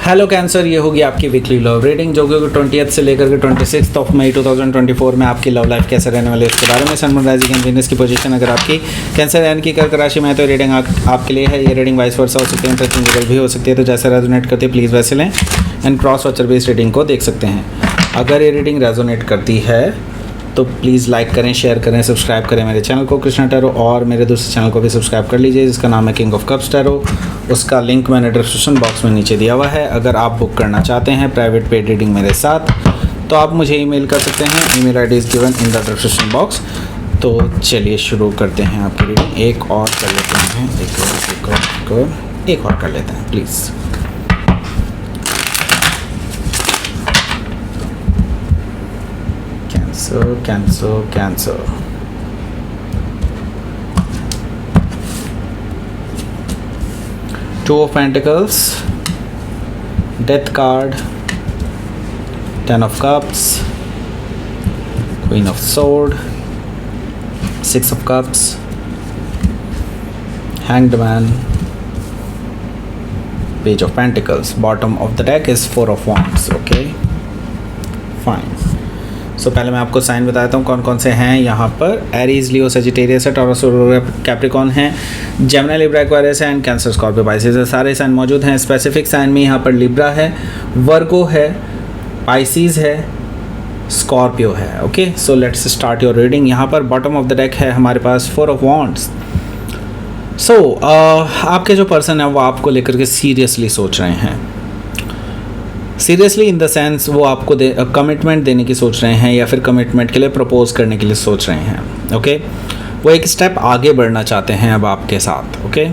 Hello cancer, ये होगी आपकी वीकली लव रीडिंग जो कि 20th से लेकर के 26 ऑफ मई 2024 में आपकी लव लाइफ कैसे रहने वाली है उसके बारे में। Sun moon rising and Venus की पोजीशन अगर आपकी कैंसर यानी कि कर्क राशि में है तो रीडिंग आपके लिए है। ये रीडिंग वाइस वर्सा हो सकती है, इंटरचेंजेबल भी हो सकती है, तो जैसे रेजोनेट करती है प्लीज़ वैसे लें and cross watcher based reading को देख सकते हैं। अगर ये रीडिंग रेजोनेट करती है तो प्लीज़ लाइक करें, शेयर करें, सब्सक्राइब करें मेरे चैनल को कृष्णा टैरो, और मेरे दूसरे चैनल को भी सब्सक्राइब कर लीजिए जिसका नाम है किंग ऑफ कप्स टैरो। उसका लिंक मैंने डिस्क्रिप्शन बॉक्स में नीचे दिया हुआ है। अगर आप बुक करना चाहते हैं प्राइवेट पेड रीडिंग मेरे साथ तो आप मुझे ईमेल कर सकते हैं। Email ID is given in the description box. तो चलिए शुरू करते हैं आपकी रीडिंग। एक और कर लेते हैं, एक और कर लेते हैं please. Cancer. Two of Pentacles, Death card, Ten of Cups, Queen of Sword, Six of Cups, Hanged Man, Page of Pentacles. Bottom of the deck is Four of Wands. Okay, fine. पहले मैं आपको sign बताता हूँ कौन कौन से हैं यहाँ पर। एरीज, लियो, सजिटेरियस है, टॉरस, कैप्रिकॉर्न है, जेमिनी, लिब्रा, एक्वेरियस है एंड कैंसर, स्कॉर्पियो, पाइसेस है। सारे साइन मौजूद हैं। स्पेसिफिक साइन में यहाँ पर लिब्रा है, वर्गो है, पाइसेस है, स्कॉर्पियो है। Okay, so let's start your reading. यहाँ पर बॉटम ऑफ द डेक है हमारे पास फोर ऑफ वॉन्ड्स। आपके जो पर्सन है वो आपको लेकर के सीरियसली सोच रहे हैं। सीरियसली इन द सेंस वो आपको कमिटमेंट देने की सोच रहे हैं या फिर कमिटमेंट के लिए प्रपोज करने के लिए सोच रहे हैं। ओके, वो एक स्टेप आगे बढ़ना चाहते हैं अब आपके साथ। ओके,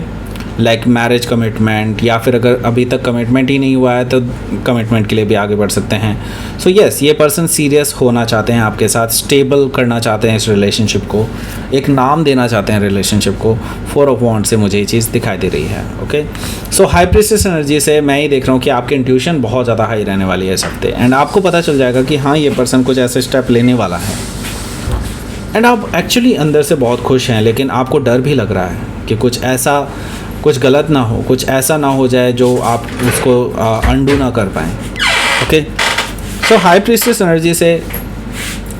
लाइक मैरिज कमिटमेंट, या फिर अगर अभी तक कमिटमेंट ही नहीं हुआ है तो कमिटमेंट के लिए भी आगे बढ़ सकते हैं। सो यस, ये पर्सन सीरियस होना चाहते हैं आपके साथ, स्टेबल करना चाहते हैं इस रिलेशनशिप को, एक नाम देना चाहते हैं रिलेशनशिप को। फोर ऑफ वॉन्ड से मुझे ये चीज़ दिखाई दे रही है। ओके, सो हाई प्रीस्टेस एनर्जी से मैं ये देख रहा हूँ कि आपकी इंट्यूशन बहुत ज़्यादा हाई रहने वाली है इस हफ्ते, एंड आपको पता चल जाएगा कि हाँ ये पर्सन कुछ ऐसे स्टेप लेने वाला है। एंड आप एक्चुअली अंदर से बहुत खुश हैं, लेकिन आपको डर भी लग रहा है कि कुछ गलत ना हो, कुछ ऐसा ना हो जाए जो आप उसको अनडू ना कर पाएँ। ओके, सो हाई प्रीस्टेस एनर्जी से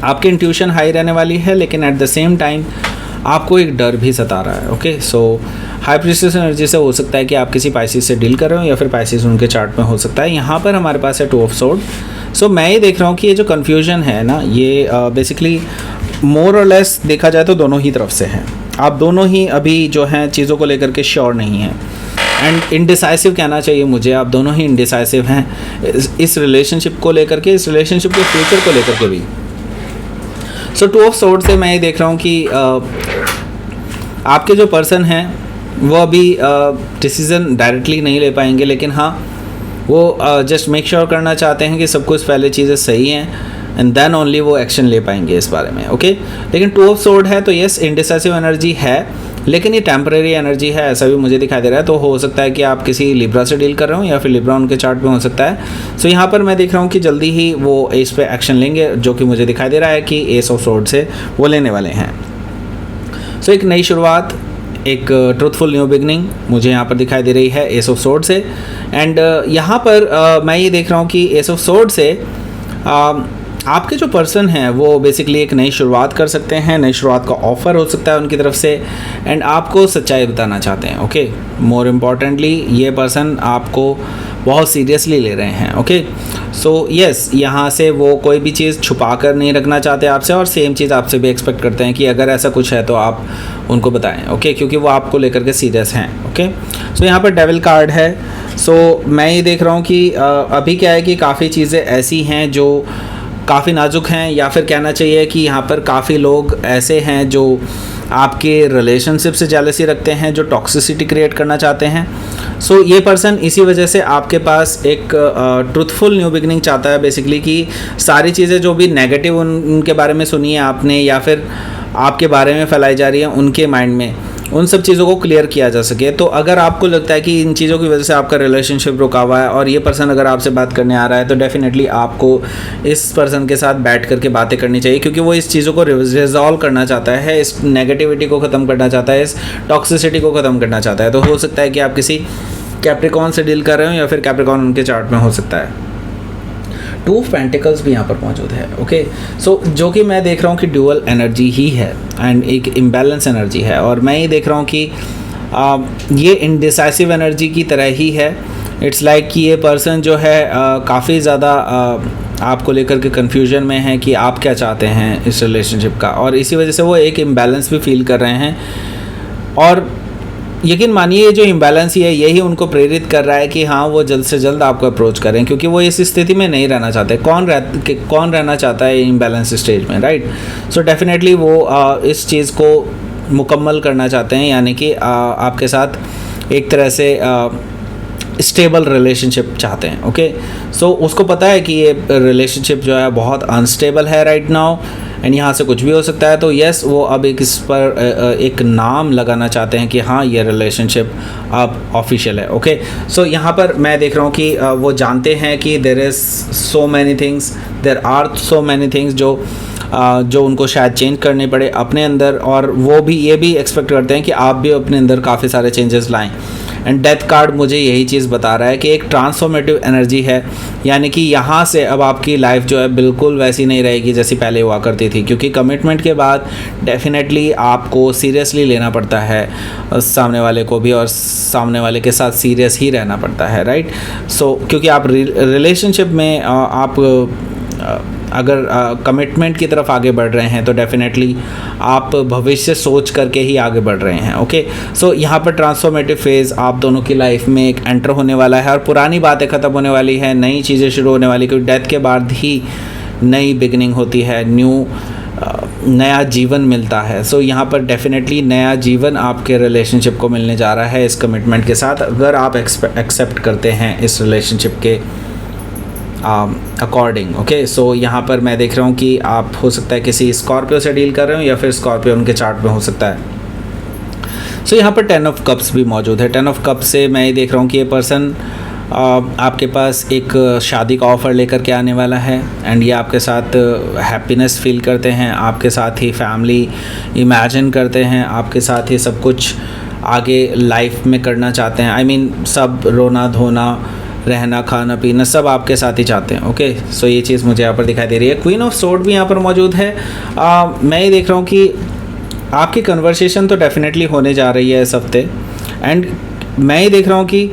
आपकी इंट्यूशन हाई रहने वाली है, लेकिन एट द सेम टाइम आपको एक डर भी सता रहा है। ओके, सो हाई प्रीस्टेस एनर्जी से हो सकता है कि आप किसी पाइसेस से डील कर रहे हो या फिर पाइसेस उनके चार्ट में हो सकता है। यहाँ पर हमारे पास है टू ऑफ सोर्ड। सो मैं ये देख रहा हूँ कि ये जो कन्फ्यूजन है ना, ये बेसिकली मोर और लेस देखा जाए तो दोनों ही तरफ से है। आप दोनों ही अभी जो हैं चीज़ों को लेकर के श्योर नहीं हैं, एंड इनडिसाइसिव कहना चाहिए मुझे। आप दोनों ही इनडिसाइसिव हैं इस रिलेशनशिप को लेकर के, इस रिलेशनशिप के फ्यूचर को लेकर के भी। सो टू ऑफ सोर्ड से मैं ये देख रहा हूँ कि आपके जो पर्सन हैं वो अभी डिसीज़न डायरेक्टली नहीं ले पाएंगे, लेकिन हाँ वो जस्ट मेक श्योर करना चाहते हैं कि सब कुछ पहले चीज़ें सही हैं एंड देन ओनली वो एक्शन ले पाएंगे इस बारे में। ओके, लेकिन टू ऑफ सोर्ड है तो यस इंडिसाइसिव एनर्जी है, लेकिन ये टेम्परेरी एनर्जी है, ऐसा भी मुझे दिखाई दे रहा है। तो हो सकता है कि आप किसी लिब्रा से डील कर रहे हो या फिर लिब्रा उनके चार्ट में हो सकता है। सो यहाँ पर मैं देख रहा हूँ कि जल्दी ही वो इस पे एक्शन लेंगे, जो कि मुझे दिखाई दे रहा है कि एस ऑफ सोर्ड से वो लेने वाले हैं। सो एक नई शुरुआत, एक ट्रूथफुल न्यू बिगनिंग मुझे यहाँ पर दिखाई दे रही है एस ऑफ सोर्ड से। एंड यहाँ पर मैं ये देख रहा हूँ कि एस ऑफ सोर्ड से आपके जो पर्सन हैं वो बेसिकली एक नई शुरुआत कर सकते हैं, नई शुरुआत का ऑफ़र हो सकता है उनकी तरफ से, एंड आपको सच्चाई बताना चाहते हैं। ओके, मोर इम्पॉर्टेंटली ये पर्सन आपको बहुत सीरियसली ले रहे हैं। ओके, सो यस यहाँ से वो कोई भी चीज़ छुपा कर नहीं रखना चाहते आपसे, और सेम चीज़ आपसे भी एक्सपेक्ट करते हैं कि अगर ऐसा कुछ है तो आप उनको बताएं। ओके, क्योंकि वो आपको लेकर के सीरियस हैं। ओके, सो यहाँ पर डेविल कार्ड है। सो मैं ये देख रहा हूँ कि अभी क्या है कि काफ़ी चीज़ें ऐसी हैं जो काफ़ी नाजुक हैं, या फिर कहना चाहिए कि यहाँ पर काफ़ी लोग ऐसे हैं जो आपके रिलेशनशिप से जेलसी रखते हैं, जो टॉक्सिसिटी क्रिएट करना चाहते हैं। सो ये पर्सन इसी वजह से आपके पास एक ट्रूथफुल न्यू बिगनिंग चाहता है बेसिकली, कि सारी चीज़ें जो भी नेगेटिव उनके बारे में सुनी है आपने या फिर आपके बारे में फैलाई जा रही है उनके माइंड में, उन सब चीज़ों को क्लियर किया जा सके। तो अगर आपको लगता है कि इन चीज़ों की वजह से आपका रिलेशनशिप रुका हुआ है और ये पर्सन अगर आपसे बात करने आ रहा है, तो डेफिनेटली आपको इस पर्सन के साथ बैठ करके बातें करनी चाहिए, क्योंकि वो इस चीज़ों को रिजॉल्व करना चाहता है, इस नेगेटिविटी को ख़त्म करना चाहता है, इस टॉक्सिसिटी को ख़त्म करना चाहता है। तो हो सकता है कि आप किसी कैप्रिकॉन से डील कर रहे हो या फिर कैप्रिकॉन उनके चार्ट में हो सकता है। टू ऑफ पेंटिकल्स भी यहाँ पर मौजूद है। ओके, सो जो कि मैं देख रहा हूँ कि ड्यूअल एनर्जी ही है एंड एक इम्बैलेंस एनर्जी है, और मैं ये देख रहा हूँ कि ये इनडिसाइसिव एनर्जी की तरह ही है। इट्स लाइक कि ये पर्सन जो है काफ़ी ज़्यादा आपको लेकर के कन्फ्यूजन में है कि आप क्या चाहते हैं इस रिलेशनशिप का, और इसी वजह से वो एक इम्बैलेंस भी फील कर रहे हैं। और यकीन मानिए ये जो इम्बैलेंस ही है यही उनको प्रेरित कर रहा है कि हाँ वो जल्द से जल्द आपको अप्रोच करें, क्योंकि वो इस स्थिति में नहीं रहना चाहते। कौन रहना चाहता है इम्बैलेंस स्टेज में, राइट? सो डेफिनेटली वो इस चीज़ को मुकम्मल करना चाहते हैं, यानी कि आपके साथ एक तरह से स्टेबल रिलेशनशिप चाहते हैं। ओके, सो उसको पता है कि ये रिलेशनशिप जो है बहुत अनस्टेबल है राइट नाउ, एंड यहाँ से कुछ भी हो सकता है। तो यस, वो अब इस पर एक नाम लगाना चाहते हैं कि हाँ ये रिलेशनशिप अब ऑफिशियल है। ओके, सो यहाँ पर मैं देख रहा हूँ कि वो जानते हैं कि there are so many things जो उनको शायद चेंज करने पड़े अपने अंदर, और वो भी ये भी एक्सपेक्ट करते हैं कि आप भी अपने अंदर काफ़ी सारे चेंजेस लाएं। एंड डेथ कार्ड मुझे यही चीज़ बता रहा है कि एक ट्रांसफॉर्मेटिव एनर्जी है, यानी कि यहाँ से अब आपकी लाइफ जो है बिल्कुल वैसी नहीं रहेगी जैसी पहले हुआ करती थी, क्योंकि कमिटमेंट के बाद डेफिनेटली आपको सीरियसली लेना पड़ता है सामने वाले को भी, और सामने वाले के साथ सीरियस ही रहना पड़ता है, राइट? सो क्योंकि आप रिलेशनशिप में आप अगर कमिटमेंट की तरफ आगे बढ़ रहे हैं तो डेफिनेटली आप भविष्य सोच करके ही आगे बढ़ रहे हैं। ओके, सो यहाँ पर ट्रांसफॉर्मेटिव फेज़ आप दोनों की लाइफ में एक एंटर होने वाला है, और पुरानी बातें ख़त्म होने वाली है, नई चीज़ें शुरू होने वाली, क्योंकि डेथ के बाद ही नई बिगनिंग होती है, नया जीवन मिलता है। सो यहाँ पर डेफिनेटली नया जीवन आपके रिलेशनशिप को मिलने जा रहा है इस कमिटमेंट के साथ, अगर आप एक्सेप्ट करते हैं इस रिलेशनशिप के अकॉर्डिंग। ओके, सो यहाँ पर मैं देख रहा हूँ कि आप हो सकता है किसी स्कॉर्पियो से डील कर रहे हो, या फिर स्कॉर्पियो उनके चार्ट में हो सकता है। सो यहाँ पर 10 ऑफ कप्स भी मौजूद है। 10 ऑफ कप्स से मैं ये देख रहा हूँ कि ये पर्सन आपके पास एक शादी का ऑफ़र लेकर के आने वाला है, एंड ये आपके साथ हैप्पीनेस फील करते हैं, आपके साथ ही फैमिली इमेजिन करते हैं, आपके साथ ही सब कुछ आगे लाइफ में करना चाहते हैं। आई मीन सब रोना धोना, रहना खाना पीना सब आपके साथ ही चाहते हैं। ओके, सो ये चीज़ मुझे यहाँ पर दिखाई दे रही है। क्वीन ऑफ सोर्ड भी यहाँ पर मौजूद है। मैं ये देख रहा हूँ कि आपकी कन्वर्सेशन तो डेफिनेटली होने जा रही है इस हफ्ते, एंड मैं ये देख रहा हूँ कि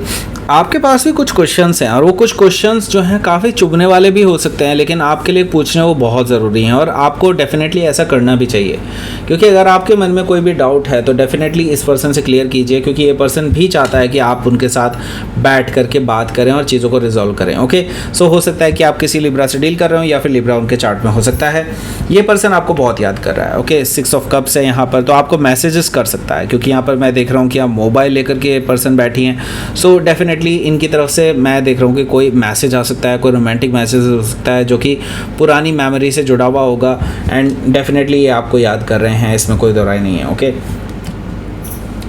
आपके पास भी कुछ क्वेश्चंस हैं, और वो कुछ क्वेश्चंस जो हैं काफ़ी चुभने वाले भी हो सकते हैं, लेकिन आपके लिए पूछने वो बहुत ज़रूरी हैं, और आपको डेफिनेटली ऐसा करना भी चाहिए। क्योंकि अगर आपके मन में कोई भी डाउट है तो डेफिनेटली इस पर्सन से क्लियर कीजिए, क्योंकि ये पर्सन भी चाहता है कि आप उनके साथ बैठ करके बात करें और चीज़ों को रिजॉल्व करें। ओके, सो हो सकता है कि आप किसी लिब्रा से डील कर रहे हो, या फिर लिब्रा उनके चार्ट में हो सकता है। ये पर्सन आपको बहुत याद कर रहा है। ओके, 6 ऑफ कप्स है यहाँ पर, तो आपको मैसेजेस कर सकता है, क्योंकि यहाँ पर मैं देख रहा हूँ कि आप मोबाइल लेकर के पर्सन बैठी हैं। सो डेफिनेटली इनकी तरफ से मैं देख रहा हूँ कि कोई मैसेज आ सकता है, कोई रोमांटिक मैसेज हो सकता है जो कि पुरानी मेमोरी से जुड़ा हुआ होगा, एंड डेफिनेटली ये आपको याद कर रहे हैं, इसमें कोई दो राय नहीं है। ओके,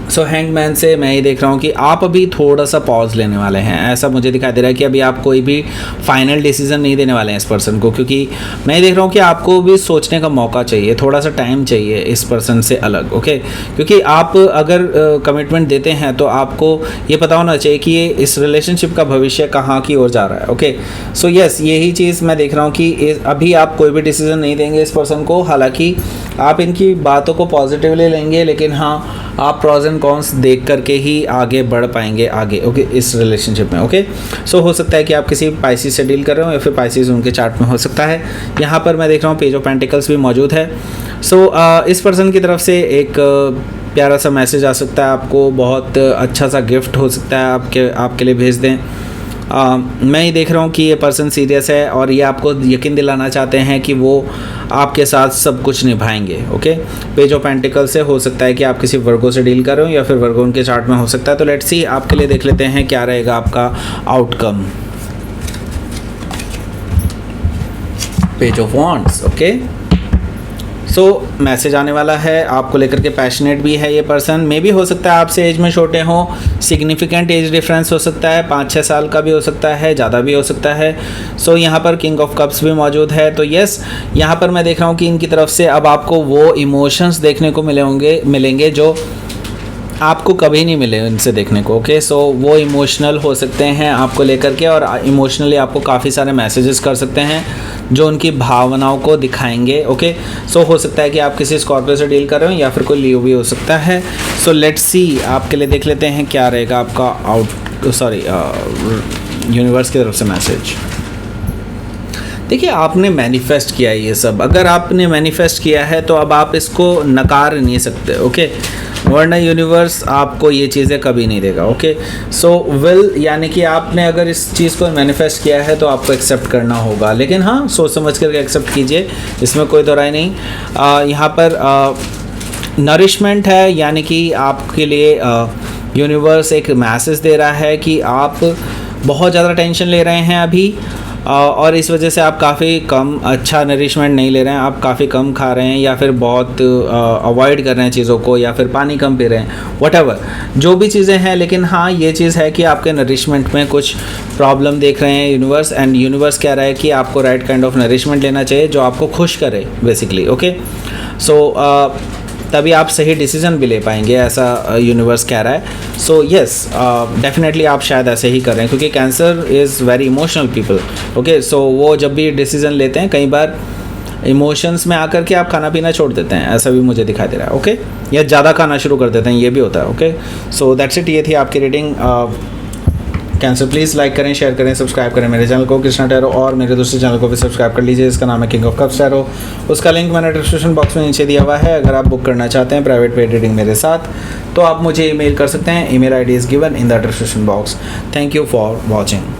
सो हैंगमैन से मैं ये देख रहा हूँ कि आप अभी थोड़ा सा पॉज लेने वाले हैं। ऐसा मुझे दिखाई दे रहा है कि अभी आप कोई भी फाइनल डिसीजन नहीं देने वाले हैं इस पर्सन को, क्योंकि मैं देख रहा हूँ कि आपको भी सोचने का मौका चाहिए, थोड़ा सा टाइम चाहिए इस पर्सन से अलग। ओके, क्योंकि आप अगर कमिटमेंट देते हैं तो आपको ये पता होना चाहिए कि ये इस रिलेशनशिप का भविष्य कहाँ की ओर जा रहा है। ओके, सो यस, यही चीज़ मैं देख रहा हूँ कि अभी आप कोई भी डिसीजन नहीं देंगे इस पर्सन को, हालांकि आप इनकी बातों को पॉजिटिवली लेंगे, लेकिन हाँ आप प्रॉज एंड कॉन्स देख करके ही आगे बढ़ पाएंगे आगे। ओके, इस रिलेशनशिप में। ओके, सो हो सकता है कि आप किसी पाइसिस से डील कर रहे हो, या फिर पाइसिस उनके चार्ट में हो सकता है। यहाँ पर मैं देख रहा हूँ पेज ऑफ पेंटिकल्स भी मौजूद है। सो इस पर्सन की तरफ से एक प्यारा सा मैसेज आ सकता है, आपको बहुत अच्छा सा गिफ्ट हो सकता है आपके लिए भेज दें। मैं ये देख रहा हूँ कि ये पर्सन सीरियस है, और ये आपको यकीन दिलाना चाहते हैं कि वो आपके साथ सब कुछ निभाएंगे। ओके, पेज ऑफ पेंटिकल से हो सकता है कि आप किसी वर्गो से डील कर रहे हो, या फिर वर्गो उनके चार्ट में हो सकता है। तो लेट्स सी, आपके लिए देख लेते हैं क्या रहेगा आपका outcome. Page of wands. Okay, so message आने वाला है आपको लेकर के, पैशनेट भी है ये पर्सन। मे भी हो सकता है आपसे एज में छोटे हों, सिग्निफिकेंट एज डिफरेंस हो सकता है, 5-6 साल का भी हो सकता है, ज़्यादा भी हो सकता है। सो यहाँ पर किंग ऑफ कप्स भी मौजूद है। तो यस, यहाँ पर मैं देख रहा हूँ कि इनकी तरफ से अब आपको वो इमोशंस देखने को मिलेंगे जो आपको कभी नहीं मिले उनसे देखने को। ओके, सो वो इमोशनल हो सकते हैं आपको लेकर के, और इमोशनली आपको काफ़ी सारे मैसेजेस कर सकते हैं जो उनकी भावनाओं को दिखाएंगे। ओके, सो हो सकता है कि आप किसी स्कॉर्पियो से डील कर रहे हो, या फिर कोई लियो भी हो सकता है। सो लेट्स सी, आपके लिए देख लेते हैं क्या रहेगा आपका यूनिवर्स की तरफ से मैसेज। देखिए, आपने मैनिफेस्ट किया है ये सब। अगर आपने मैनिफेस्ट किया है तो अब आप इसको नकार नहीं सकते। ओके, वरना यूनिवर्स आपको ये चीज़ें कभी नहीं देगा। ओके, सो विल यानी कि आपने अगर इस चीज़ को मैनिफेस्ट किया है तो आपको एक्सेप्ट करना होगा, लेकिन हाँ, सोच समझ करके एक्सेप्ट कीजिए, इसमें कोई दो राय नहीं। यहाँ पर नरिशमेंट है, यानी कि आपके लिए यूनिवर्स एक मैसेज दे रहा है कि आप बहुत ज़्यादा टेंशन ले रहे हैं अभी, और इस वजह से आप काफ़ी कम अच्छा नरिशमेंट नहीं ले रहे हैं, आप काफ़ी कम खा रहे हैं, या फिर बहुत अवॉइड कर रहे हैं चीज़ों को, या फिर पानी कम पी रहे हैं, व्हाटएवर जो भी चीज़ें हैं। लेकिन हाँ, ये चीज़ है कि आपके नरिशमेंट में कुछ प्रॉब्लम देख रहे हैं यूनिवर्स, एंड यूनिवर्स कह रहा है कि आपको राइट काइंड ऑफ नरिशमेंट लेना चाहिए जो आपको खुश करे बेसिकली। ओके, सो तभी आप सही डिसीजन भी ले पाएंगे, ऐसा यूनिवर्स कह रहा है। सो यस, डेफिनेटली आप शायद ऐसे ही कर रहे हैं, क्योंकि cancer is very emotional people. Okay, so वो जब भी डिसीजन लेते हैं, कई बार इमोशंस में आकर के आप खाना पीना छोड़ देते हैं, ऐसा भी मुझे दिखाई दे रहा है। ओके, या ज़्यादा खाना शुरू कर देते हैं, ये भी होता है। ओके, सो दैट्स इट, ये थी आपकी रीडिंग। कैंसर प्लीज़ लाइक करें, शेयर करें, सब्सक्राइब करें मेरे चैनल को कृष्णा टैरो, और मेरे दूसरे चैनल को भी सब्सक्राइब कर लीजिए, इसका नाम है किंग ऑफ कप्स टैरो। उसका लिंक मैंने डिस्क्रिप्शन बॉक्स में नीचे दिया हुआ है। अगर आप बुक करना चाहते हैं प्राइवेट पेड रीडिंग मेरे साथ, तो आप मुझे ईमेल कर सकते हैं। Email ID is given in the description box. Thank you for watching.